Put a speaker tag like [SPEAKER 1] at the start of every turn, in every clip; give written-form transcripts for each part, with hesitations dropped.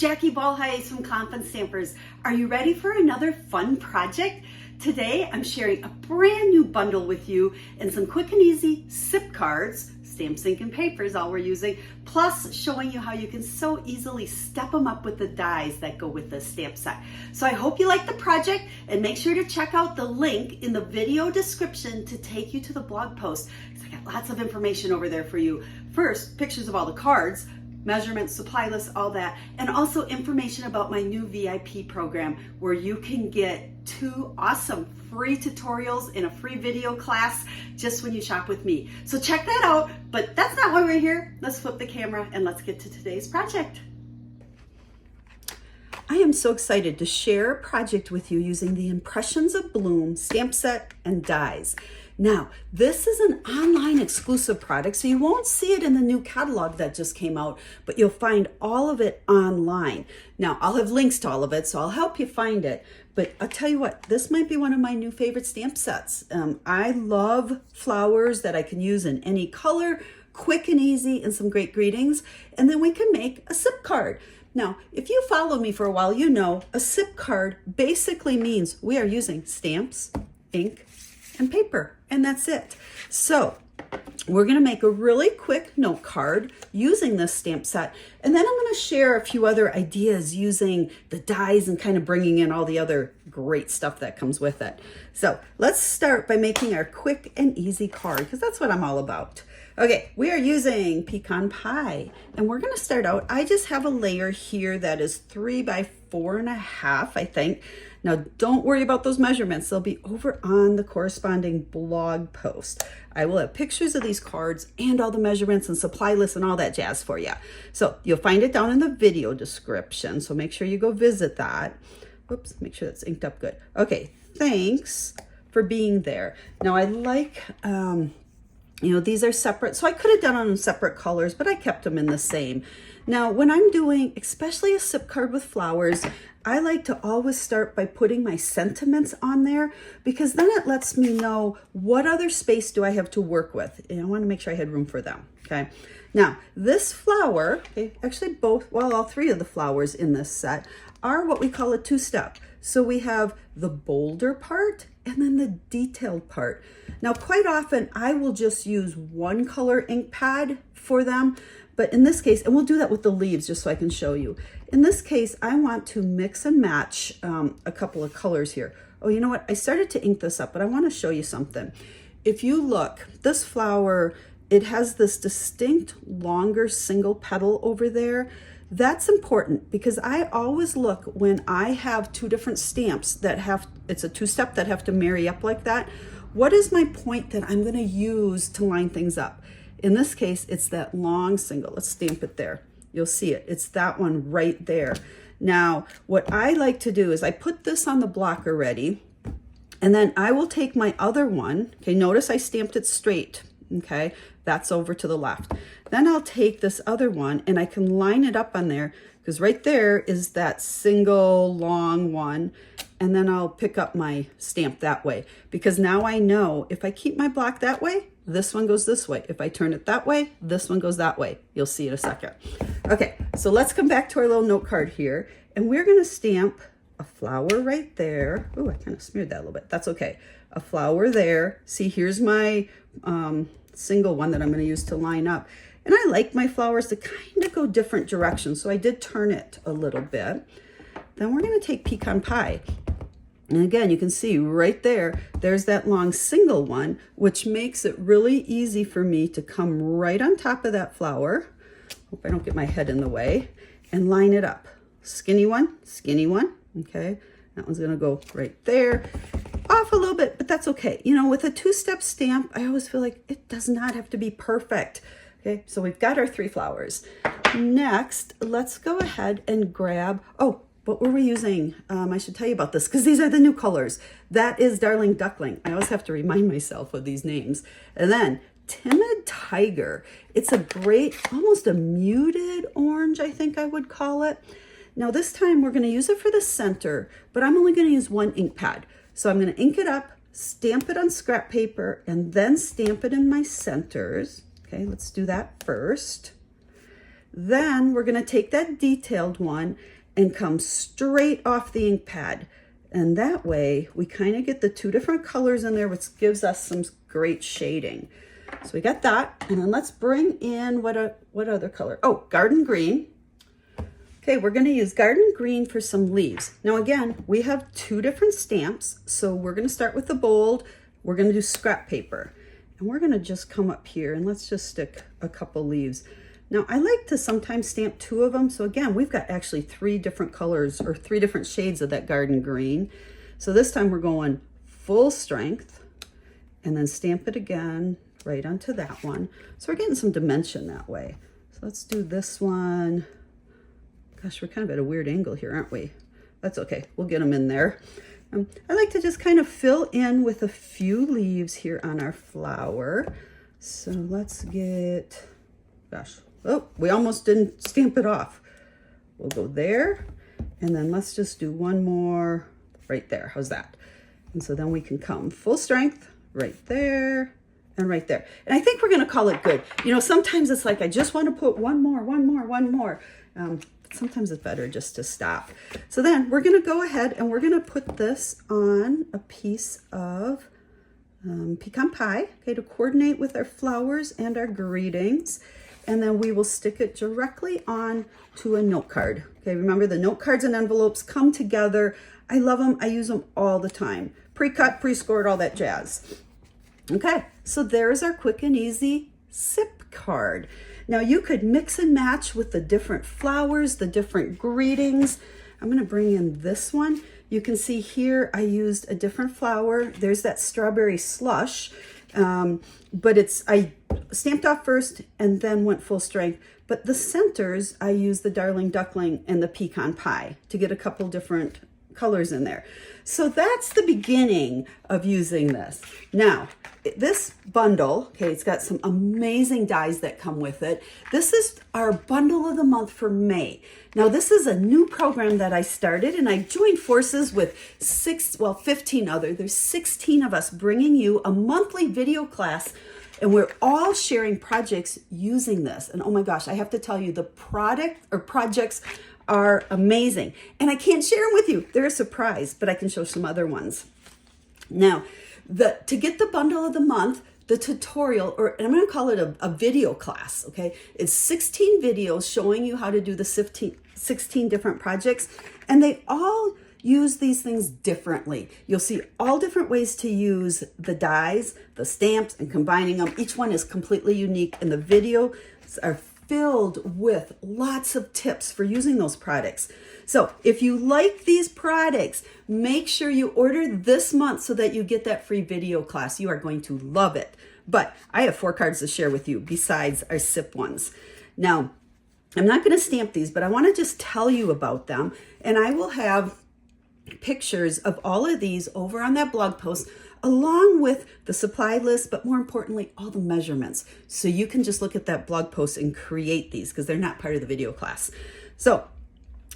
[SPEAKER 1] Jackie Ballheiss from Confidence Stampers. Are you ready for another fun project? Today I'm sharing a brand new bundle with you and some quick and easy SIP cards, stamps, ink, and paper is all we're using, plus showing you how you can so easily step them up with the dies that go with the stamp set. So I hope you like the project, and make sure to check out the link in the video description to take you to the blog post, because I got lots of information over there for you. First, pictures of all the cards, measurements, supply lists, all that, and also information about my new VIP program where you can get 2 awesome free tutorials in a free video class just when you shop with me. So check that out, but that's not why we're here. Let's flip the camera and let's get to today's project. I am so excited to share a project with you using the Impressions Abloom stamp set and dies. Now, this is an online exclusive product, so you won't see it in the new catalog that just came out, but you'll find all of it online. Now, I'll have links to all of it, so I'll help you find it. But I'll tell you what, this might be one of my new favorite stamp sets. I love flowers that I can use in any color, quick and easy, and some great greetings. And then we can make a SIP card. Now, if you follow me for a while, you know a SIP card basically means we are using stamps, ink, and paper, and that's it. So we're going to make a really quick note card using this stamp set, and then I'm going to share a few other ideas using the dies and kind of bringing in all the other great stuff that comes with it. So let's start by making our quick and easy card, because that's what I'm all about. Okay, we are using pecan pie, and we're going to start out. I just have a layer here that is 3 by 4.5, I think. Now, don't worry about those measurements. They'll be over on the corresponding blog post. I will have pictures of these cards and all the measurements and supply lists and all that jazz for you. So you'll find it down in the video description. So make sure you go visit that. Whoops, make sure that's inked up good. Okay, thanks for being there. Now, I like, these are separate. So I could have done them in separate colors, but I kept them in the same. Now, when I'm doing, especially a SIP card with flowers, I like to always start by putting my sentiments on there, because then it lets me know what other space do I have to work with. And I want to make sure I had room for them. Okay. Now, this flower, okay, actually all 3 of the flowers in this set are what we call a 2-step. So we have the bolder part and then the detailed part. Now, quite often I will just use one color ink pad for them, but in this case, and we'll do that with the leaves just so I can show you. In this case, I want to mix and match a couple of colors here. Oh, you know what? I started to ink this up, but I want to show you something. If you look, this flower, it has this distinct longer single petal over there. That's important because I always look when I have 2 different stamps that it's a 2-step that have to marry up like that. What is my point that I'm going to use to line things up? In this case, it's that long single. Let's stamp it there. You'll see it. It's that one right there. Now, what I like to do is I put this on the block already, and then I will take my other one. Okay, notice I stamped it straight. Okay, that's over to the left. Then I'll take this other one and I can line it up on there, because right there is that single long one. And then I'll pick up my stamp that way, because now I know if I keep my block that way, this one goes this way. If I turn it that way, this one goes that way. You'll see in a second. Okay, so let's come back to our little note card here, and we're going to stamp a flower right there. Oh, I kind of smeared that a little bit. That's okay. A flower there. See, here's my single one that I'm going to use to line up. And I like my flowers to kind of go different directions, so I did turn it a little bit. Then we're going to take pecan pie. And again, you can see right there, there's that long single one, which makes it really easy for me to come right on top of that flower. Hope I don't get my head in the way, and line it up. Skinny one, okay? That one's gonna go right there. Off a little bit, but that's okay. You know, with a 2-step stamp, I always feel like it does not have to be perfect. Okay, so we've got our 3 flowers. Next, let's go ahead and grab, what were we using? I should tell you about this because these are the new colors. That is Darling Duckling. I always have to remind myself of these names. And then Timid Tiger. It's a great, almost a muted orange, I think I would call it. Now this time we're going to use it for the center, but I'm only going to use 1 ink pad. So I'm going to ink it up, stamp it on scrap paper, and then stamp it in my centers. Okay, let's do that first. Then we're gonna take that detailed one and come straight off the ink pad. And that way we kind of get the two different colors in there, which gives us some great shading. So we got that, and then let's bring in what other color? Oh, garden green. Okay, we're gonna use garden green for some leaves. Now again, we have two different stamps, so we're gonna start with the bold. We're gonna do scrap paper, and we're gonna just come up here and let's just stick a couple leaves. Now I like to sometimes stamp two of them, so again, we've got actually three different colors or three different shades of that garden green. So this time we're going full strength and then stamp it again right onto that one. So we're getting some dimension that way. So let's do this one. Gosh, we're kind of at a weird angle here, aren't we? That's okay, we'll get them in there. I like to just kind of fill in with a few leaves here on our flower. So let's get, gosh, oh, we almost didn't stamp it off. We'll go there, and then let's just do one more right there. How's that? And so then we can come full strength right there and right there. And I think we're gonna call it good. You know, sometimes it's like, I just wanna put one more. Sometimes it's better just to stop. So then we're gonna go ahead and we're gonna put this on a piece of pecan pie, okay, to coordinate with our flowers and our greetings. And then we will stick it directly on to a note card. Okay, remember the note cards and envelopes come together. I love them, I use them all the time. Pre-cut, pre-scored, all that jazz. Okay, so there's our quick and easy SIP card. Now you could mix and match with the different flowers, the different greetings. I'm gonna bring in this one. You can see here I used a different flower. There's that strawberry slush, but I stamped off first and then went full strength. But the centers, I used the Darling Duckling and the pecan pie to get a couple different colors in there. So that's the beginning of using this. Now, this bundle, okay, it's got some amazing dies that come with it. This is our bundle of the month for May. Now, this is a new program that I started, and I joined forces with 15 other. There's 16 of us bringing you a monthly video class, and we're all sharing projects using this. And oh my gosh, I have to tell you, the projects are amazing. And I can't share them with you. They're a surprise, but I can show some other ones. Now, to get the bundle of the month, the tutorial, or I'm going to call it a video class, okay? It's 16 videos showing you how to do the 16 different projects, and they all use these things differently. You'll see all different ways to use the dies, the stamps, and combining them. Each one is completely unique, and the videos are filled with lots of tips for using those products. So if you like these products, make sure you order this month so that you get that free video class. You are going to love it. But I have 4 cards to share with you besides our SIP ones. Now, I'm not going to stamp these, but I want to just tell you about them. And I will have pictures of all of these over on that blog post, along with the supply list, but more importantly, all the measurements. So you can just look at that blog post and create these because they're not part of the video class. So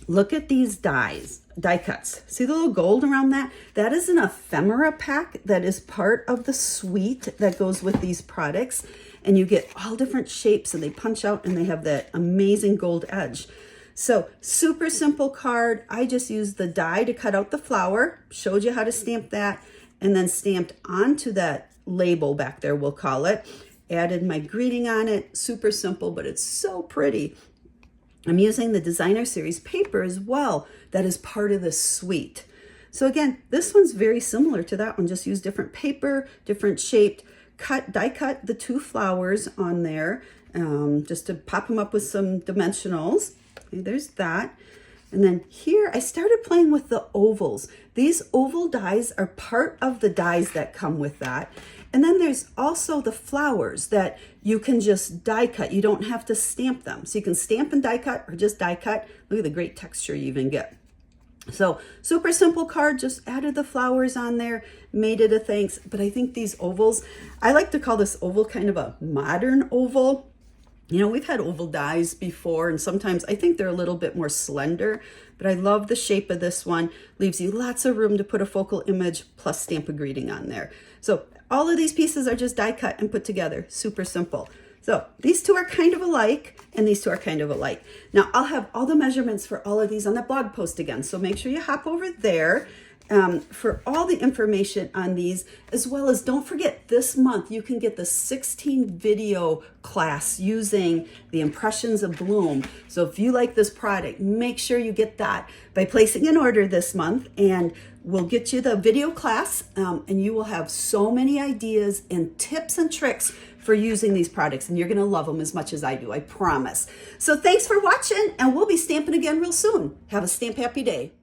[SPEAKER 1] look at these die cuts. See the little gold around that? That is an ephemera pack that is part of the suite that goes with these products. And you get all different shapes, and they punch out and they have that amazing gold edge. So super simple card. I just used the die to cut out the flower, showed you how to stamp that, and then stamped onto that label back there, we'll call it. Added my greeting on it. Super simple, but it's so pretty. I'm using the Designer Series paper as well. That is part of the suite. So again, this one's very similar to that one. Just use different paper, different shaped. Die cut the 2 flowers on there, just to pop them up with some dimensionals. Okay, there's that. And then here I started playing with the ovals. These oval dies are part of the dies that come with that. And then there's also the flowers that you can just die cut. You don't have to stamp them. So you can stamp and die cut or just die cut. Look at the great texture you even get. So super simple card, just added the flowers on there, made it a thanks. But I think these ovals, I like to call this oval kind of a modern oval. You know, we've had oval dies before, and sometimes I think they're a little bit more slender, but I love the shape of this one. Leaves you lots of room to put a focal image plus stamp a greeting on there. So all of these pieces are just die cut and put together. Super simple. So these two are kind of alike, and these two are kind of alike. Now I'll have all the measurements for all of these on the blog post again, so make sure you hop over there for all the information on these, as well as don't forget this month you can get the 16 video class using the Impressions Abloom. So if you like this product, make sure you get that by placing an order this month, and we'll get you the video class, and you will have so many ideas and tips and tricks for using these products, and you're gonna love them as much as I do, I promise. So thanks for watching, and we'll be stamping again real soon. Have a stamp happy day.